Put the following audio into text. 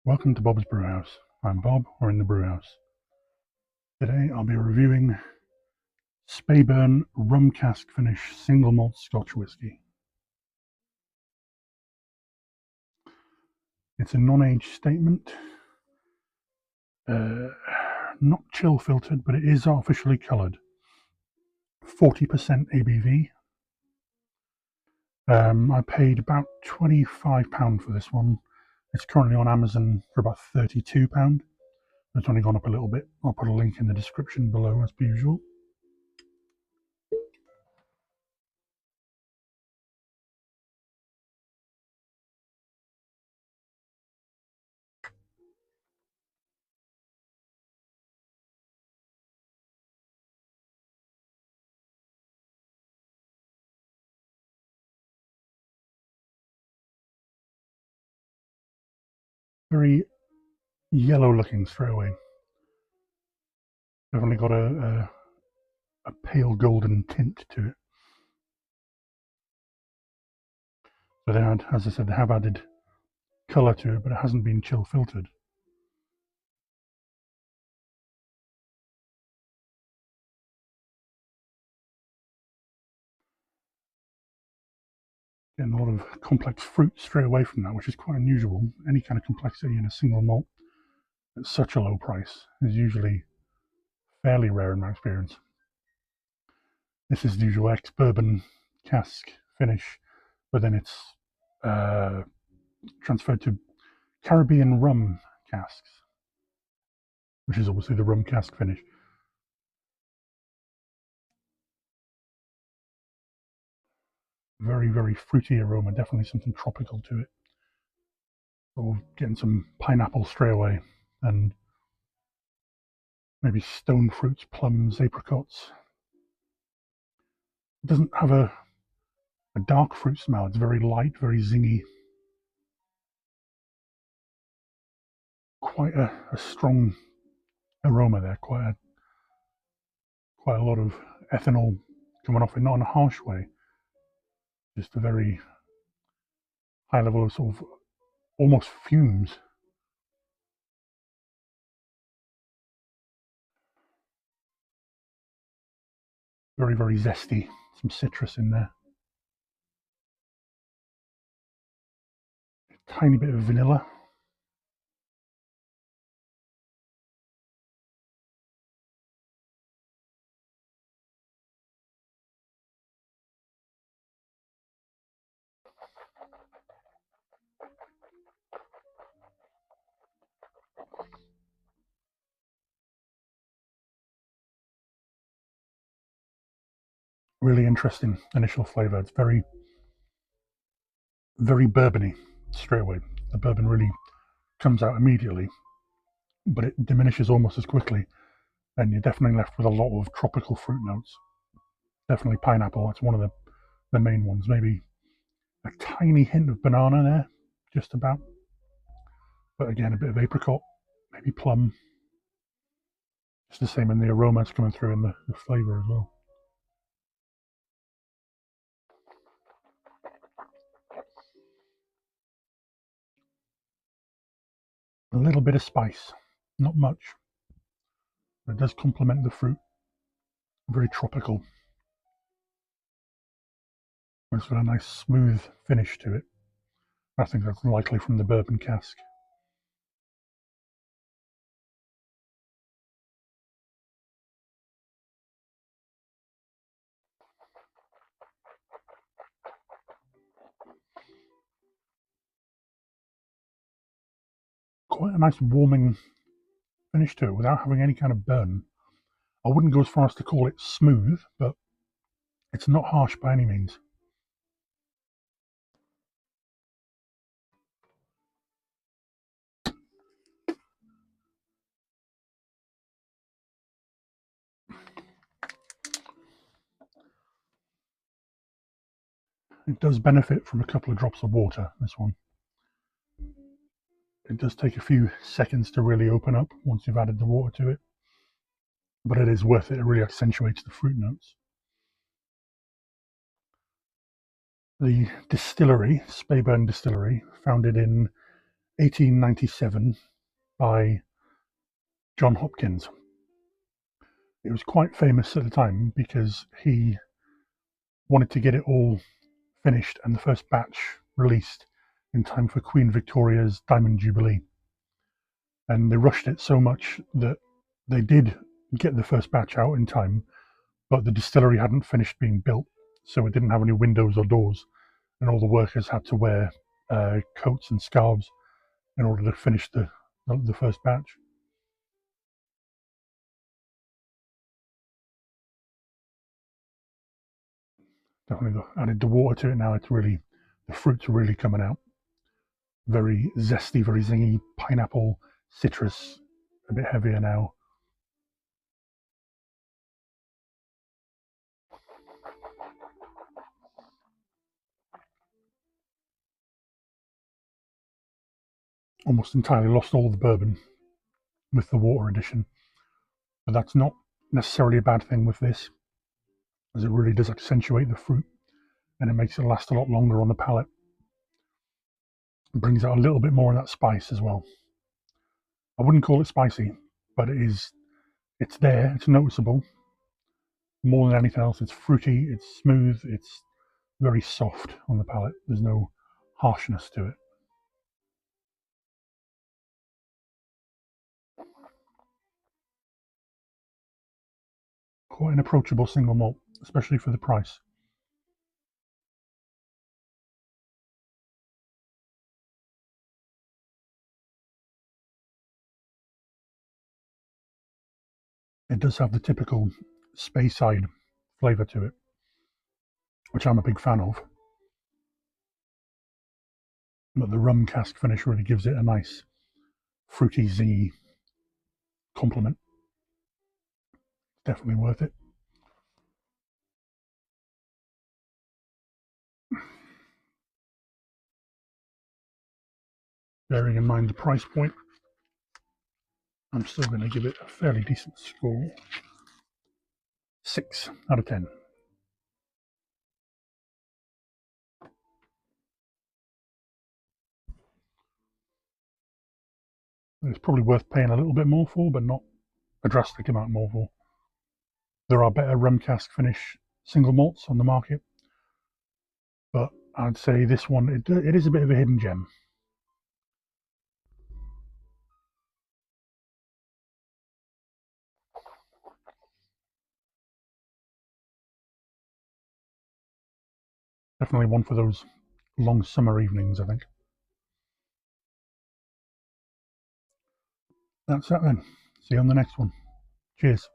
Welcome to Bob's Brewhouse. I'm Bob, we're in the brewhouse. Today I'll be reviewing Speyburn Rum Cask Finish Single Malt Scotch Whisky. It's a non-age statement, not chill filtered, but it is artificially coloured. 40% ABV. I paid about £25 for this one. It's currently on Amazon for about £32. It's only gone up a little bit. I'll put a link in the description below as per usual. Very yellow looking straight away. Definitely got a pale golden tint to it. So they had, as I said, they have added colour to it, but it hasn't been chill filtered. Getting a lot of complex fruit straight away from that, which is quite unusual. Any kind of complexity in a single malt at such a low price is usually fairly rare in my experience. This is the usual ex-bourbon cask finish, but then it's transferred to Caribbean rum casks, which is obviously the rum cask finish. Very, very fruity aroma, definitely something tropical to it. Or getting some pineapple straight away, and maybe stone fruits, plums, apricots. It doesn't have a dark fruit smell. It's very light, very zingy. Quite a strong aroma there. Quite a lot of ethanol coming off it, not in a harsh way. Just a very high level of sort of almost fumes. Very, very zesty. Some citrus in there. A tiny bit of vanilla. Really interesting initial flavour. It's very, very bourbony straight away. The bourbon really comes out immediately, but it diminishes almost as quickly, and you're definitely left with a lot of tropical fruit notes. Definitely pineapple, that's one of the main ones. Maybe a tiny hint of banana there, just about. But again, a bit of apricot, maybe plum. It's the same in the aromas coming through in the flavour as well. A little bit of spice, not much, but it does complement the fruit. Very tropical. It's got a nice smooth finish to it. I think that's likely from the bourbon cask. Quite a nice warming finish to it without having any kind of burn. I wouldn't go as far as to call it smooth, but it's not harsh by any means. It does benefit from a couple of drops of water, this one. It does take a few seconds to really open up once you've added the water to it, but it is worth it. It really accentuates the fruit notes. The distillery, Speyburn Distillery, founded in 1897 by John Hopkins. It was quite famous at the time because he wanted to get it all finished and the first batch released in time for Queen Victoria's Diamond Jubilee. And they rushed it so much that they did get the first batch out in time, but the distillery hadn't finished being built, so it didn't have any windows or doors, and all the workers had to wear coats and scarves in order to finish the first batch. Definitely added the water to it now. It's really, the fruits are really coming out. Very zesty, very zingy, pineapple, citrus, a bit heavier now. Almost entirely lost all the bourbon with the water addition, but that's not necessarily a bad thing with this, as it really does accentuate the fruit and it makes it last a lot longer on the palate. It brings out a little bit more of that spice as well. I wouldn't call it spicy, but it's there, it's noticeable. More than anything else, it's fruity, it's smooth, it's very soft on the palate. There's no harshness to it. Quite an approachable single malt, especially for the price. It does have the typical Speyside flavour to it, which I'm a big fan of. But the rum cask finish really gives it a nice fruity, zingy complement. Definitely worth it. Bearing in mind the price point, I'm still going to give it a fairly decent score. 6 out of 10. It's probably worth paying a little bit more for, but not a drastic amount more for. There are better rum cask finish single malts on the market, but I'd say this one, it is a bit of a hidden gem. Definitely one for those long summer evenings, I think. That's that then. See you on the next one. Cheers.